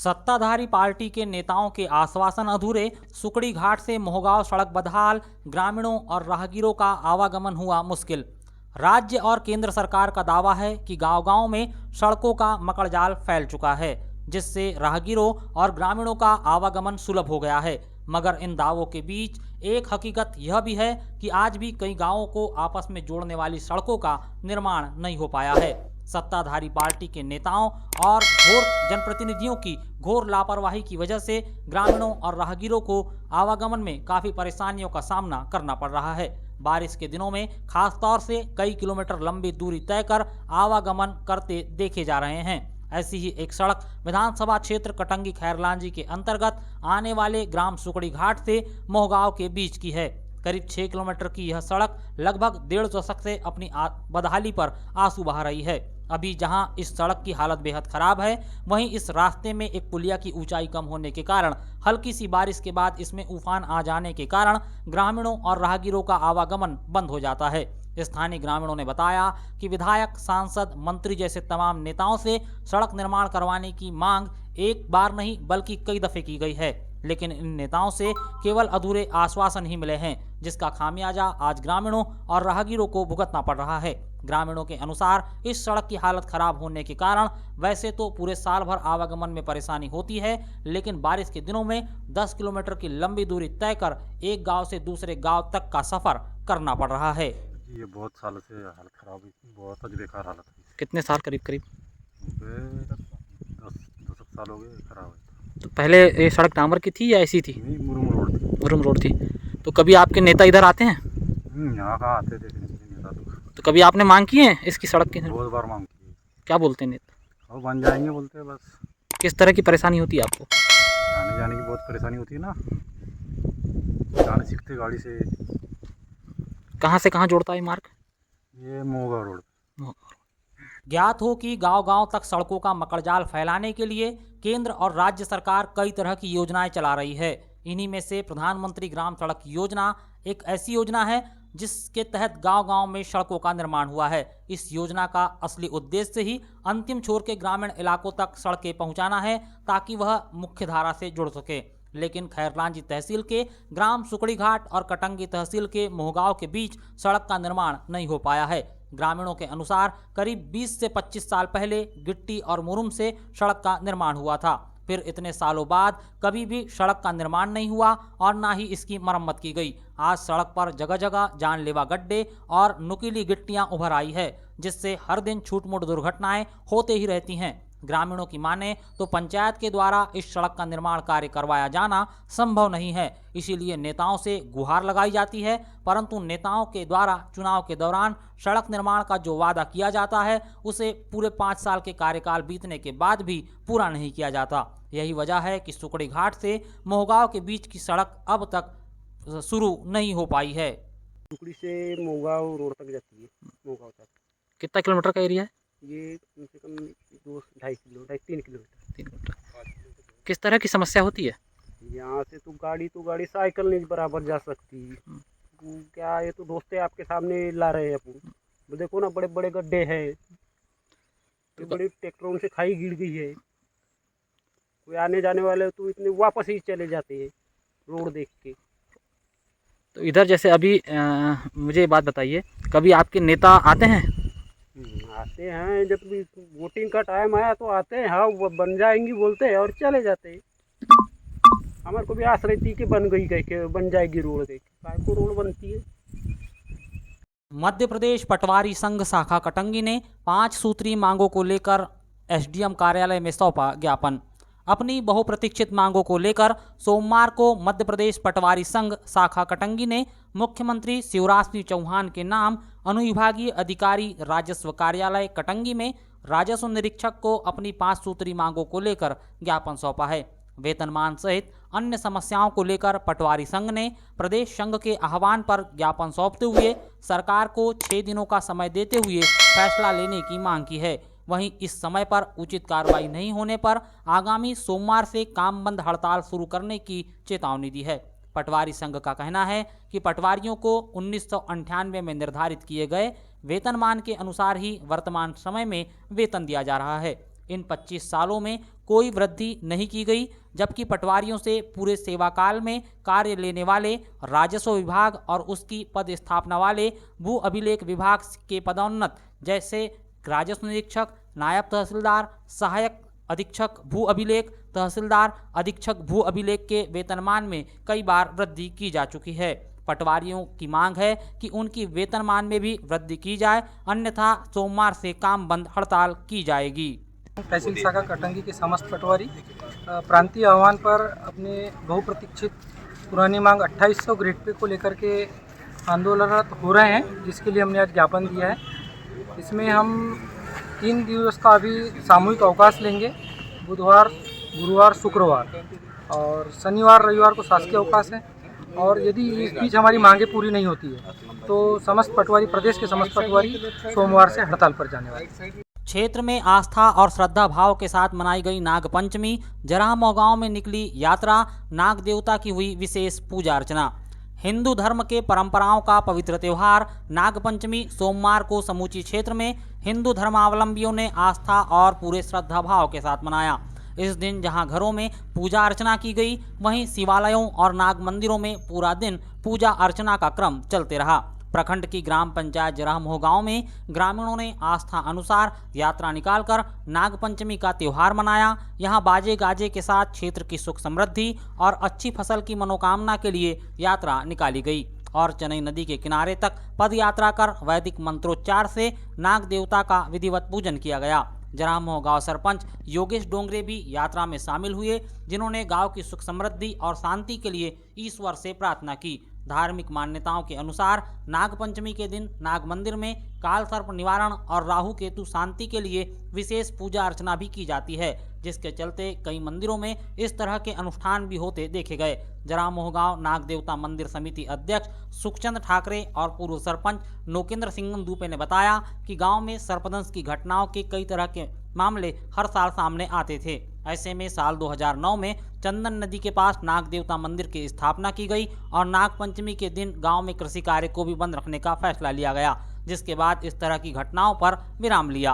सत्ताधारी पार्टी के नेताओं के आश्वासन अधूरे, सुकड़ी घाट से मोहगांव सड़क बदहाल, ग्रामीणों और राहगीरों का आवागमन हुआ मुश्किल। राज्य और केंद्र सरकार का दावा है कि गांव-गांव में सड़कों का मकड़जाल फैल चुका है, जिससे राहगीरों और ग्रामीणों का आवागमन सुलभ हो गया है। मगर इन दावों के बीच एक हकीकत यह भी है कि आज भी कई गांवों को आपस में जोड़ने वाली सड़कों का निर्माण नहीं हो पाया है। सत्ताधारी पार्टी के नेताओं और घोर जनप्रतिनिधियों की घोर लापरवाही की वजह से ग्रामीणों और राहगीरों को आवागमन में काफ़ी परेशानियों का सामना करना पड़ रहा है। बारिश के दिनों में खासतौर से कई किलोमीटर लंबी दूरी तय कर आवागमन करते देखे जा रहे हैं। ऐसी ही एक सड़क विधानसभा क्षेत्र कटंगी खैरलांजी के अंतर्गत आने वाले ग्राम सुकड़ी घाट से मोहगांव के बीच की है। करीब 6 किलोमीटर की यह सड़क लगभग 1.5 दशक से अपनी बदहाली पर आंसू बहा रही है। अभी जहां इस सड़क की हालत बेहद खराब है, वहीं इस रास्ते में एक पुलिया की ऊंचाई कम होने के कारण हल्की सी बारिश के बाद इसमें उफान आ जाने के कारण ग्रामीणों और राहगीरों का आवागमन बंद हो जाता है। स्थानीय ग्रामीणों ने बताया कि विधायक, सांसद, मंत्री जैसे तमाम नेताओं से सड़क निर्माण करवाने की मांग एक बार नहीं बल्कि कई दफे की गई है, लेकिन इन नेताओं से केवल अधूरे आश्वासन ही मिले हैं, जिसका खामियाजा आज ग्रामीणों और राहगीरों को भुगतना पड़ रहा है। ग्रामीणों के अनुसार इस सड़क की हालत खराब होने के कारण वैसे तो पूरे साल भर आवागमन में परेशानी होती है, लेकिन बारिश के दिनों में 10 किलोमीटर की लंबी दूरी तय कर एक गांव से दूसरे गांव तक का सफर करना पड़ रहा है। ये बहुत साल से हालत खराब है, बहुत आज बेकार हालत है। कितने साल करीब 10 साल हो गए खराब है। तो पहले ये सड़क डामर की थी या ऐसी थी? नहीं, मुरुम रोड थी। मुरुम रोड थी। तो कभी आपके नेता इधर आते हैं? यहाँ कहाँ आते थे नेता तो कभी आपने मांग की है इसकी सड़क की? बहुत बार मांग की। क्या बोलते हैं नेता? और बन जाएंगे बोलते हैं बस। किस तरह की परेशानी होती है आपको? आने जाने की बहुत परेशानी होती है ना, जाने सीखते गाड़ी से। कहाँ से कहाँ जोड़ता है मार्ग? ये मोहगांव रोड। ज्ञात हो कि गांव-गांव तक सड़कों का मकड़जाल फैलाने के लिए केंद्र और राज्य सरकार कई तरह की योजनाएं चला रही है। इन्हीं में से प्रधानमंत्री ग्राम सड़क योजना एक ऐसी योजना है जिसके तहत गांव-गांव में सड़कों का निर्माण हुआ है। इस योजना का असली उद्देश्य ही अंतिम छोर के ग्रामीण इलाकों तक सड़कें पहुंचाना है, ताकि वह मुख्य धारा से जुड़ सके। लेकिन खैरलांजी तहसील के ग्राम सुकड़ी घाट और कटंगी तहसील के मोहगांव के बीच सड़क का निर्माण नहीं हो पाया है। ग्रामीणों के अनुसार करीब 20 से 25 साल पहले गिट्टी और मुरुम से सड़क का निर्माण हुआ था। फिर इतने सालों बाद कभी भी सड़क का निर्माण नहीं हुआ और ना ही इसकी मरम्मत की गई। आज सड़क पर जगह जगह जानलेवा गड्ढे और नुकीली गिट्टियां उभर आई है, जिससे हर दिन छूट-मूट दुर्घटनाएं होते ही रहती हैं। ग्रामीणों की माने तो पंचायत के द्वारा इस सड़क का निर्माण कार्य करवाया जाना संभव नहीं है, इसीलिए नेताओं से गुहार लगाई जाती है, परंतु नेताओं के द्वारा चुनाव के दौरान सड़क निर्माण का जो वादा किया जाता है उसे पूरे 5 साल के कार्यकाल बीतने के बाद भी पूरा नहीं किया जाता। यही वजह है कि सुकड़ी घाट से मोहगांव के बीच की सड़क अब तक शुरू नहीं हो पाई है। सुकड़ी से मोहगांव रोड तक जाती है। मोहगांव तक कितना किलोमीटर का एरिया है ये? कम से कम 3 किलोमीटर। किस तरह की समस्या होती है? यहाँ से तो गाड़ी साइकिल नहीं बराबर जा सकती। क्या ये तो दोस्ते आपके सामने ला रहे हैं अपन। वो देखो ना, बड़े बड़े गड्ढे हैं, बड़ी ट्रैक्टरों से खाई गिर गई है। कोई आने जाने वाले तो इतने वापस ही चले जाते हैं रोड देख के। तो इधर जैसे अभी मुझे बात बताइए, कभी आपके नेता आते हैं? आते हैं, जब भी वोटिंग का टाइम आया तो आते हैं, हाँ वो बन जाएंगी बोलते हैं और चले जाते हैं। हमारे को भी आस रहती कि बन जाएगी रोड, देख काय को रोड बनती है। मध्य प्रदेश पटवारी संघ शाखा कटंगी ने 5 सूत्री मांगों को लेकर एसडीएम कार्यालय में सौंपा ज्ञापन। अपनी बहुप्रतीक्षित मांगों को लेकर सोमवार को मध्य प्रदेश पटवारी संघ शाखा कटंगी ने मुख्यमंत्री शिवराज सिंह चौहान के नाम अनुविभागीय अधिकारी राजस्व कार्यालय कटंगी में राजस्व निरीक्षक को अपनी 5 सूत्री मांगों को लेकर ज्ञापन सौंपा है। वेतनमान सहित अन्य समस्याओं को लेकर पटवारी संघ ने प्रदेश संघ के आह्वान पर ज्ञापन सौंपते हुए सरकार को 6 दिनों का समय देते हुए फैसला लेने की मांग की है। वहीं इस समय पर उचित कार्रवाई नहीं होने पर आगामी सोमवार से काम बंद हड़ताल शुरू करने की चेतावनी दी है। पटवारी संघ का कहना है कि पटवारियों को 1998 में निर्धारित किए गए वेतनमान के अनुसार ही वर्तमान समय में वेतन दिया जा रहा है। इन 25 सालों में कोई वृद्धि नहीं की गई, जबकि पटवारियों से पूरे सेवा काल में कार्य लेने वाले राजस्व विभाग और उसकी पद स्थापना वाले भू अभिलेख विभाग के पदोन्नत जैसे राजस्व निरीक्षक, नायब तहसीलदार, सहायक अधीक्षक भू अभिलेख, तहसीलदार, अधीक्षक भू अभिलेख के वेतनमान में कई बार वृद्धि की जा चुकी है। पटवारियों की मांग है कि उनकी वेतनमान में भी वृद्धि की जाए, अन्यथा सोमवार से काम बंद हड़ताल की जाएगी। तहसील शाखा कटंगी के समस्त पटवारी प्रांतीय आह्वान पर अपने बहुप्रतीक्षित पुरानी मांग 2800 ग्रेड पे को लेकर के आंदोलनरत हो रहे हैं, जिसके लिए हमने आज ज्ञापन दिया है। इसमें हम 3 दिवस का अभी सामूहिक अवकाश लेंगे, बुधवार, गुरुवार, शुक्रवार, और शनिवार रविवार को शासकीय अवकाश है। और यदि इस बीच हमारी मांगें पूरी नहीं होती है तो समस्त पटवारी, प्रदेश के समस्त पटवारी सोमवार से हड़ताल पर जाने वाले हैं। क्षेत्र में आस्था और श्रद्धा भाव के साथ मनाई गई नागपंचमी। जरामोह गांव में निकली यात्रा, नाग देवता की हुई विशेष पूजा अर्चना। हिंदू धर्म के परंपराओं का पवित्र त्यौहार नागपंचमी सोमवार को समूची क्षेत्र में हिंदू धर्मावलंबियों ने आस्था और पूरे श्रद्धा भाव के साथ मनाया। इस दिन जहां घरों में पूजा अर्चना की गई, वहीं शिवालयों और नाग मंदिरों में पूरा दिन पूजा अर्चना का क्रम चलते रहा। प्रखंड की ग्राम पंचायत जरामोह गांव में ग्रामीणों ने आस्था अनुसार यात्रा निकालकर नागपंचमी का त्यौहार मनाया। यहां बाजे गाजे के साथ क्षेत्र की सुख समृद्धि और अच्छी फसल की मनोकामना के लिए यात्रा निकाली गई और चनई नदी के किनारे तक पद यात्रा कर वैदिक मंत्रोच्चार से नाग देवता का विधिवत पूजन किया गया। जरामोह गांव सरपंच योगेश डोंगरे भी यात्रा में शामिल हुए, जिन्होंने गांव की सुख समृद्धि और शांति के लिए ईश्वर से प्रार्थना की। धार्मिक मान्यताओं के अनुसार नागपंचमी के दिन नाग मंदिर में काल सर्प निवारण और राहु केतु शांति के लिए विशेष पूजा अर्चना भी की जाती है, जिसके चलते कई मंदिरों में इस तरह के अनुष्ठान भी होते देखे गए। जरामोह गांव नाग देवता मंदिर समिति अध्यक्ष सुखचंद ठाकरे और पूर्व सरपंच नोकेंद्र सिंह दुपे ने बताया कि गांव में सर्पदंश की घटनाओं के कई तरह के मामले हर साल सामने आते थे। ऐसे में साल 2009 में चंदन नदी के पास नाग देवता मंदिर की स्थापना की गई और नागपंचमी के दिन गांव में कृषि कार्य को भी बंद रखने का फैसला लिया गया, जिसके बाद इस तरह की घटनाओं पर विराम लिया।